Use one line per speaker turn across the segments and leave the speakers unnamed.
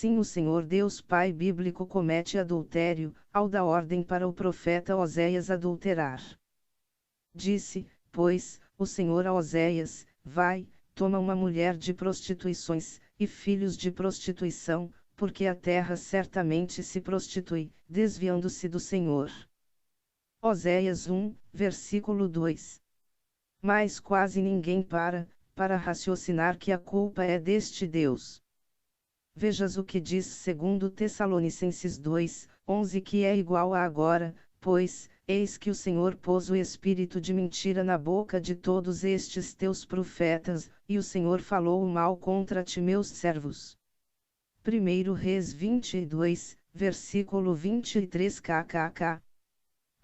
Sim, o Senhor Deus Pai bíblico comete adultério, ao dar ordem para o profeta Oséias adulterar. Disse, pois, o Senhor a Oséias: vai, toma uma mulher de prostituições, e filhos de prostituição, porque a terra certamente se prostitui, desviando-se do Senhor. Oséias 1, versículo 2. Mas quase ninguém para raciocinar que a culpa é deste Deus. Vejas o que diz 2 Tessalonicenses 2, 11, que é igual a agora, pois, eis que o Senhor pôs o espírito de mentira na boca de todos estes teus profetas, e o Senhor falou o mal contra ti meus servos. 1 Reis 22, versículo 23 kkk.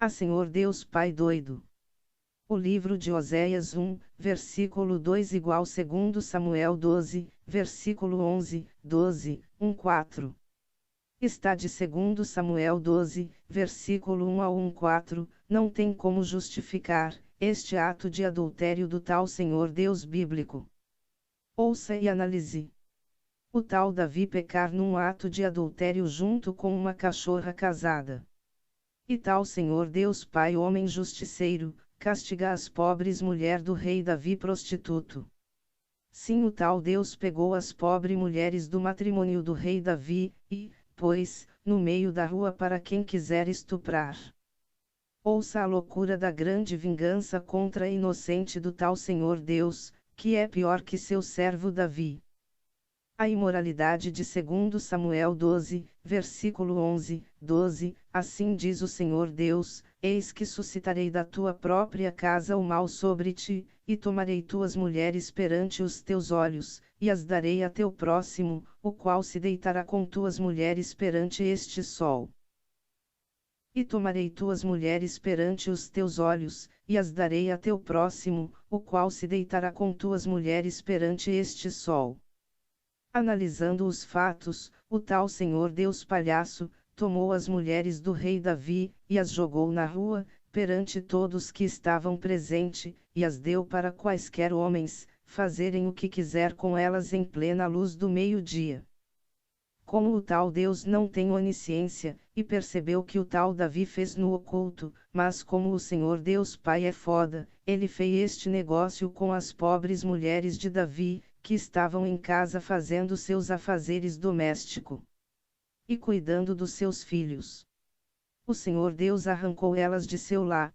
Ah, Senhor Deus Pai doido. O livro de Oséias 1, versículo 2 igual 2 Samuel 12, versículo 11, 12, 1, 4. Está de 2 Samuel 12, versículo 1 a 1, 4, não tem como justificar este ato de adultério do tal Senhor Deus bíblico. Ouça e analise. O tal Davi pecar num ato de adultério junto com uma cachorra casada. E tal Senhor Deus Pai homem justiceiro, castiga as pobres mulher do rei Davi prostituto. Sim, o tal Deus pegou as pobres mulheres do matrimônio do rei Davi, e, pôs, no meio da rua para quem quiser estuprar. Ouça a loucura da grande vingança contra a inocente do tal Senhor Deus, que é pior que seu servo Davi. A imoralidade de 2 Samuel 12, versículo 11, 12, assim diz o Senhor Deus: eis que suscitarei da tua própria casa o mal sobre ti, e tomarei tuas mulheres perante os teus olhos, e as darei a teu próximo, o qual se deitará com tuas mulheres perante este sol. E tomarei tuas mulheres perante os teus olhos, e as darei a teu próximo, o qual se deitará com tuas mulheres perante este sol. Analisando os fatos, o tal Senhor Deus palhaço, tomou as mulheres do rei Davi, e as jogou na rua, perante todos que estavam presentes, e as deu para quaisquer homens, fazerem o que quiser com elas em plena luz do meio-dia. Como o tal Deus não tem onisciência, e percebeu que o tal Davi fez no oculto, mas como o Senhor Deus Pai é foda, ele fez este negócio com as pobres mulheres de Davi, que estavam em casa fazendo seus afazeres domésticos e cuidando dos seus filhos. O Senhor Deus arrancou elas de seu lar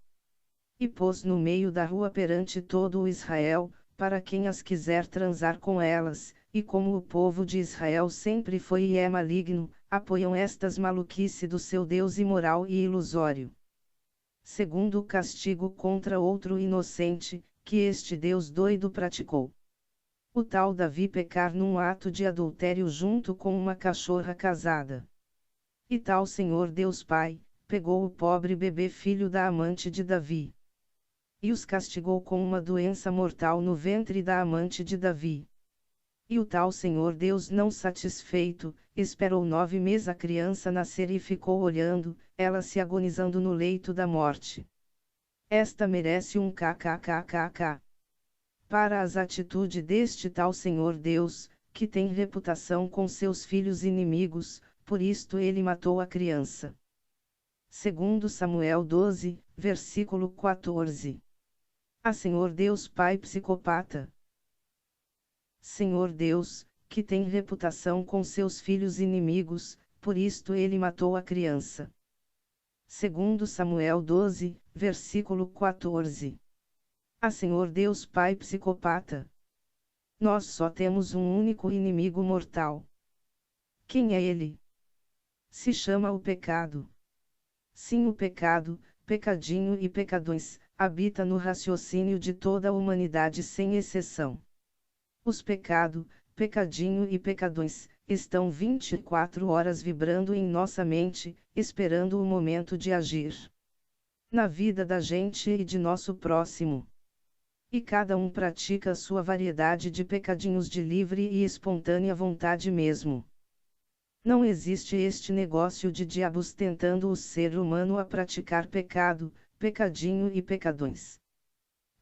e pôs no meio da rua perante todo o Israel, para quem as quiser transar com elas, e como o povo de Israel sempre foi e é maligno, apoiam estas maluquice do seu Deus imoral e ilusório. Segundo o castigo contra outro inocente, que este Deus doido praticou. O tal Davi pecar num ato de adultério junto com uma cachorra casada. E tal Senhor Deus Pai, pegou o pobre bebê filho da amante de Davi. E os castigou com uma doença mortal no ventre da amante de Davi. E o tal Senhor Deus não satisfeito, esperou 9 meses a criança nascer e ficou olhando, ela se agonizando no leito da morte. Esta merece um kkkk. Para as atitudes deste tal Senhor Deus, que tem reputação com seus filhos inimigos, por isto ele matou a criança. 2 Samuel 12, versículo 14. Ah, Senhor Deus Pai psicopata. Senhor Deus, que tem reputação com seus filhos inimigos, por isto ele matou a criança. 2 Samuel 12, versículo 14. Ah, Senhor Deus Pai psicopata. Nós só temos um único inimigo mortal. Quem é ele? Se chama o pecado. Sim, o pecado, pecadinho e pecadões, habita no raciocínio de toda a humanidade sem exceção. Os pecado, pecadinho e pecadões, estão 24 horas vibrando em nossa mente, esperando o momento de agir. Na vida da gente e de nosso próximo. E cada um pratica sua variedade de pecadinhos de livre e espontânea vontade mesmo. Não existe este negócio de diabos tentando o ser humano a praticar pecado, pecadinho e pecadões.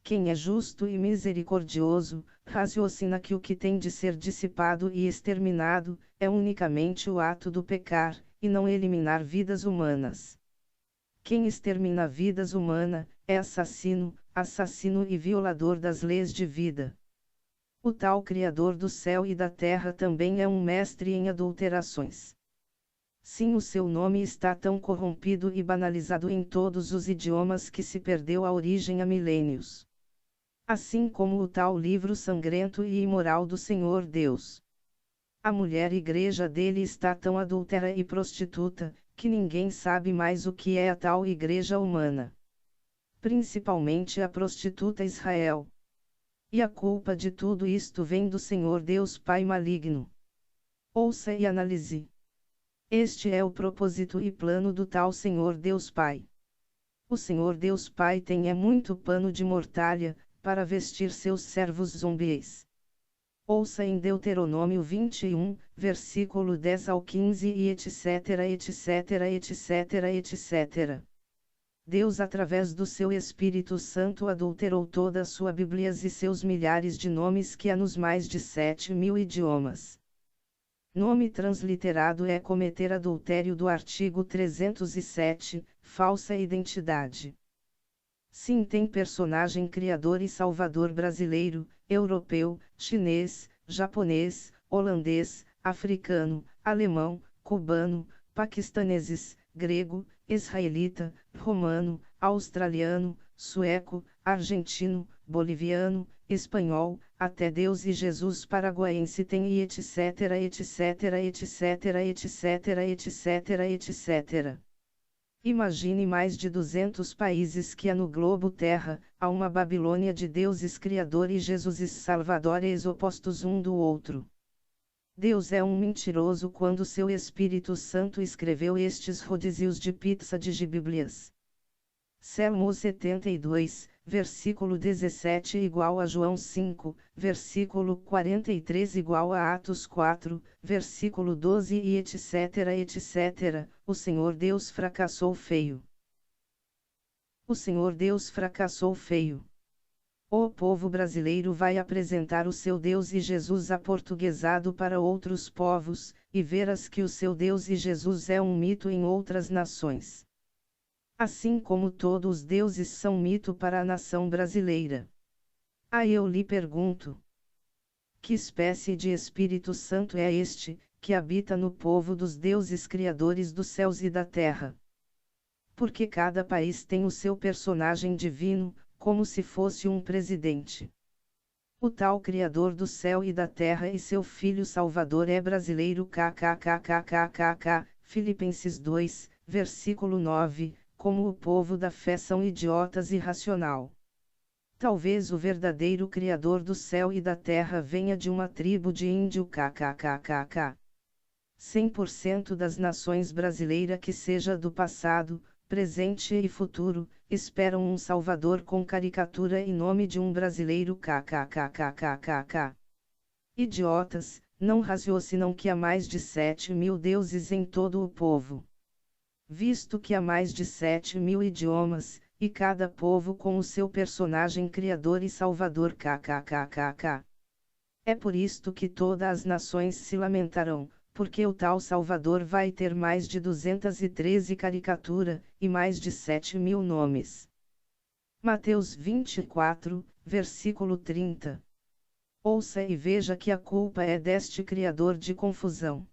Quem é justo e misericordioso, raciocina que o que tem de ser dissipado e exterminado, é unicamente o ato do pecar, e não eliminar vidas humanas. Quem extermina vidas humanas, é assassino e violador das leis de vida. O tal Criador do céu e da terra também é um mestre em adulterações. Sim, o seu nome está tão corrompido e banalizado em todos os idiomas que se perdeu a origem há milênios. Assim como o tal livro sangrento e imoral do Senhor Deus. A mulher igreja dele está tão adúltera e prostituta, que ninguém sabe mais o que é a tal igreja humana. Principalmente a prostituta Israel. E a culpa de tudo isto vem do Senhor Deus Pai maligno. Ouça e analise. Este é o propósito e plano do tal Senhor Deus Pai. O Senhor Deus Pai tem muito pano de mortalha, para vestir seus servos zumbis. Ouça em Deuteronômio 21, versículo 10 ao 15 e etc, etc, etc, etc. Deus através do seu Espírito Santo adulterou toda a sua Bíblia e seus milhares de nomes que há nos mais de 7.000 idiomas. Nome transliterado é cometer adultério do artigo 307, falsa identidade. Sim, tem personagem criador e salvador brasileiro, europeu, chinês, japonês, holandês, africano, alemão, cubano, paquistaneses, grego, israelita, romano, australiano, sueco, argentino, boliviano, espanhol, até Deus e Jesus paraguaense tem e etc, etc, etc, etc, etc, etc. Imagine mais de 200 países que há no globo terra, há uma Babilônia de deuses criador e Jesus salvadores opostos um do outro. Deus é um mentiroso quando seu Espírito Santo escreveu estes rodízios de pizza de Bíblias. Salmo 72, versículo 17 igual a João 5, versículo 43 igual a Atos 4, versículo 12 e etc, etc. O Senhor Deus fracassou feio. O Senhor Deus fracassou feio. O povo brasileiro vai apresentar o seu Deus e Jesus aportuguesado para outros povos, e verás que o seu Deus e Jesus é um mito em outras nações. Assim como todos os deuses são mito para a nação brasileira. Aí eu lhe pergunto: que espécie de Espírito Santo é este, que habita no povo dos deuses criadores dos céus e da terra? Porque cada país tem o seu personagem divino, como se fosse um presidente. O tal Criador do céu e da terra e seu Filho Salvador é brasileiro kkkkkkkk, Filipenses 2, versículo 9, como o povo da fé são idiotas e irracional. Talvez o verdadeiro Criador do céu e da terra venha de uma tribo de índio kkkkkk. 100% das nações brasileiras que seja do passado, presente e futuro, esperam um Salvador com caricatura em nome de um brasileiro kkkkkk. Idiotas, não raciocinam que há mais de 7.000 deuses em todo o povo. Visto que há mais de 7.000 idiomas, e cada povo com o seu personagem criador e salvador kkkkkk. É por isto que todas as nações se lamentarão, porque o tal Salvador vai ter mais de 213 caricatura, e mais de 7.000 nomes. Mateus 24, versículo 30. Ouça e veja que a culpa é deste criador de confusão.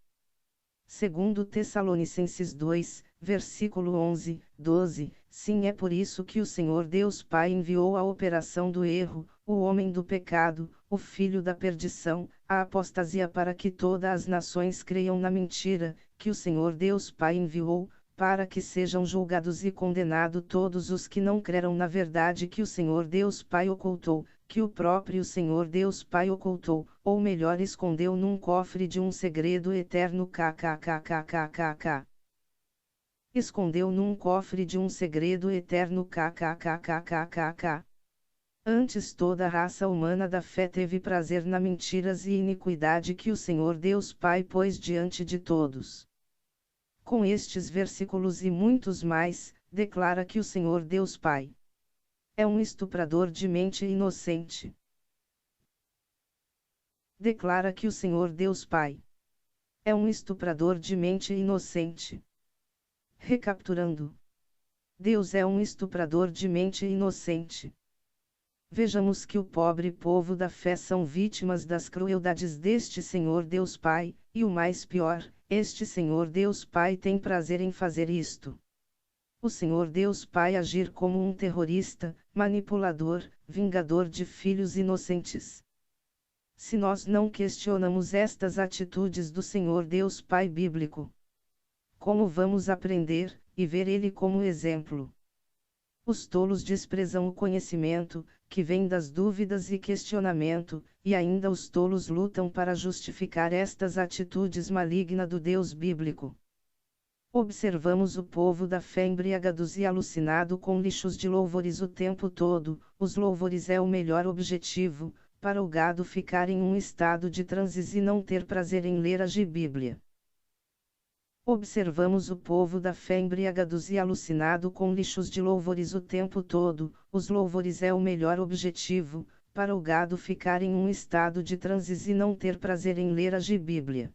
Segundo Tessalonicenses 2, versículo 11, 12, sim, é por isso que o Senhor Deus Pai enviou a operação do erro, o homem do pecado, o filho da perdição, a apostasia para que todas as nações creiam na mentira, que o Senhor Deus Pai enviou, para que sejam julgados e condenados todos os que não creram na verdade que o Senhor Deus Pai ocultou, que o próprio Senhor Deus Pai ocultou, ou melhor escondeu num cofre de um segredo eterno kkkkkk. Escondeu num cofre de um segredo eterno kkkkkk. Antes toda a raça humana da fé teve prazer na mentiras e iniquidade que o Senhor Deus Pai pôs diante de todos. Com estes versículos e muitos mais, declara que o Senhor Deus Pai É um estuprador de mente inocente. Declara que o Senhor Deus Pai é um estuprador de mente inocente. Recapturando. Deus é um estuprador de mente inocente. Vejamos que o pobre povo da fé são vítimas das crueldades deste Senhor Deus Pai, e o mais pior, este Senhor Deus Pai tem prazer em fazer isto. O Senhor Deus Pai agir como um terrorista, manipulador, vingador de filhos inocentes. Se nós não questionamos estas atitudes do Senhor Deus Pai bíblico, como vamos aprender e ver Ele como exemplo? Os tolos desprezam o conhecimento, que vem das dúvidas e questionamento, e ainda os tolos lutam para justificar estas atitudes malignas do Deus bíblico. Observamos o povo da fé embriagados e alucinado com lixos de louvores o tempo todo. Os louvores é o melhor objetivo, para o gado ficar em um estado de transe e não ter prazer em ler a Bíblia. Observamos o povo da fé embriagados e alucinado com lixos de louvores o tempo todo. Os louvores é o melhor objetivo, para o gado ficar em um estado de transe e não ter prazer em ler a Bíblia.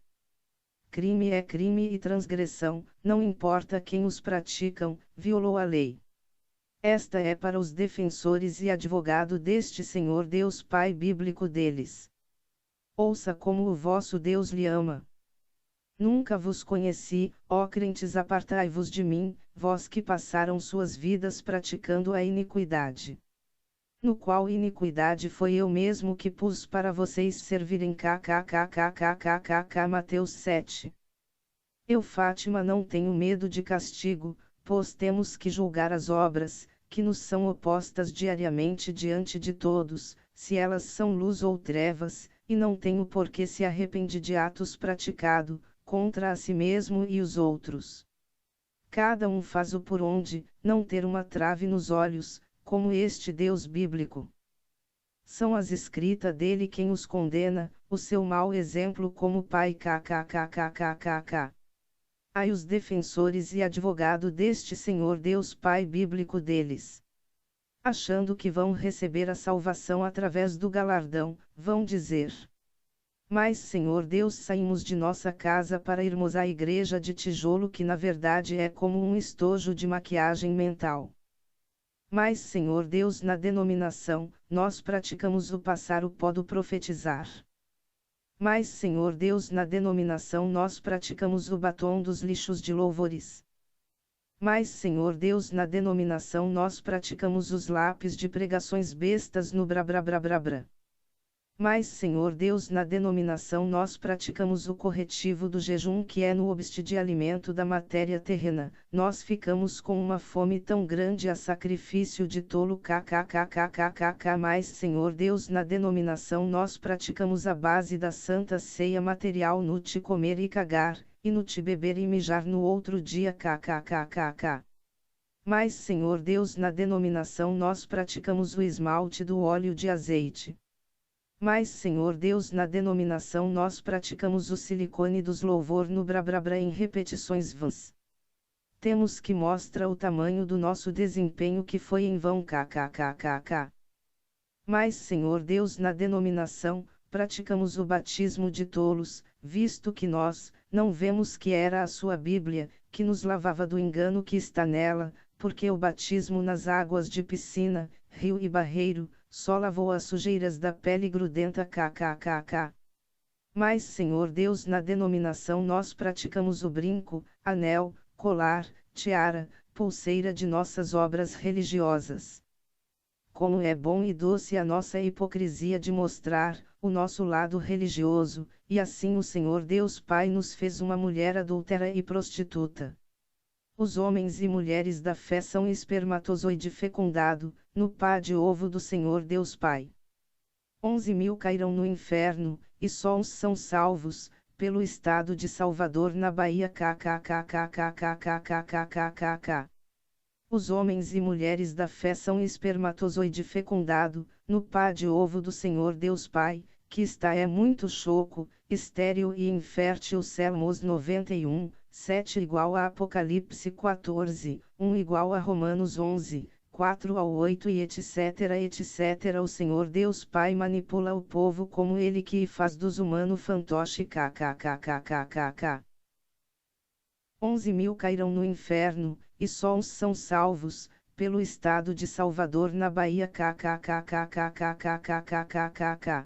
Crime é crime e transgressão, não importa quem os praticam, violou a lei. Esta é para os defensores e advogado deste Senhor Deus Pai bíblico deles. Ouça como o vosso Deus lhe ama. Nunca vos conheci, ó crentes, apartai-vos de mim, vós que passaram suas vidas praticando a iniquidade. No qual iniquidade foi eu mesmo que pus para vocês servirem kkkkkkkk Mateus 7. Eu, Fátima, não tenho medo de castigo, pois temos que julgar as obras, que nos são opostas diariamente diante de todos, se elas são luz ou trevas, e não tenho por que se arrepender de atos praticados, contra a si mesmo e os outros. Cada um faz o por onde, não ter uma trave nos olhos, como este Deus bíblico. São as escritas dele quem os condena, o seu mau exemplo como pai kkkkkk. Ai os defensores e advogado deste Senhor Deus Pai bíblico deles. Achando que vão receber a salvação através do galardão, vão dizer: mas Senhor Deus, saímos de nossa casa para irmos à igreja de tijolo, que na verdade é como um estojo de maquiagem mental. Mas Senhor Deus, na denominação, nós praticamos o passar o pó do profetizar. Mas Senhor Deus, na denominação nós praticamos o batom dos lixos de louvores. Mas Senhor Deus, na denominação nós praticamos os lápis de pregações bestas no brabrabrabrabra. Mas Senhor Deus, na denominação nós praticamos o corretivo do jejum, que é no obste de alimento da matéria terrena. Nós ficamos com uma fome tão grande a sacrifício de tolo kkkkkk. Mas Senhor Deus, na denominação nós praticamos a base da santa ceia material, no te comer e cagar, e no te beber e mijar no outro dia kkkk. Mas Senhor Deus, na denominação nós praticamos o esmalte do óleo de azeite. Mas Senhor Deus, na denominação nós praticamos o silicone dos louvor no brabrabra em repetições vãs. Temos que mostra o tamanho do nosso desempenho, que foi em vão kkkk. Mas Senhor Deus, na denominação, praticamos o batismo de tolos, visto que nós não vemos que era a sua Bíblia, que nos lavava do engano que está nela, porque o batismo nas águas de piscina, rio e barreiro, só lavou as sujeiras da pele grudenta kkkk. Mas Senhor Deus, na denominação nós praticamos o brinco, anel, colar, tiara, pulseira de nossas obras religiosas. Como é bom e doce a nossa hipocrisia de mostrar o nosso lado religioso, e assim o Senhor Deus Pai nos fez uma mulher adúltera e prostituta. Os homens e mulheres da fé são espermatozoide fecundado, no pá de ovo do Senhor Deus Pai. 11.000 cairão no inferno, e só uns são salvos, pelo estado de Salvador na Bahia kkkkkkkkkkkk. Os homens e mulheres da fé são espermatozoide fecundado, no pá de ovo do Senhor Deus Pai, que está muito choco, estéril e infértil. Salmos 91, 7 igual a Apocalipse 14, 1 igual a Romanos 11, 4 ao 8 e etc. etc. O Senhor Deus Pai manipula o povo como ele que faz dos humanos fantoche kkkkkkk. 11.000 cairão no inferno, e só uns são salvos, pelo estado de Salvador na Bahia kkkkkkkkkkkkk.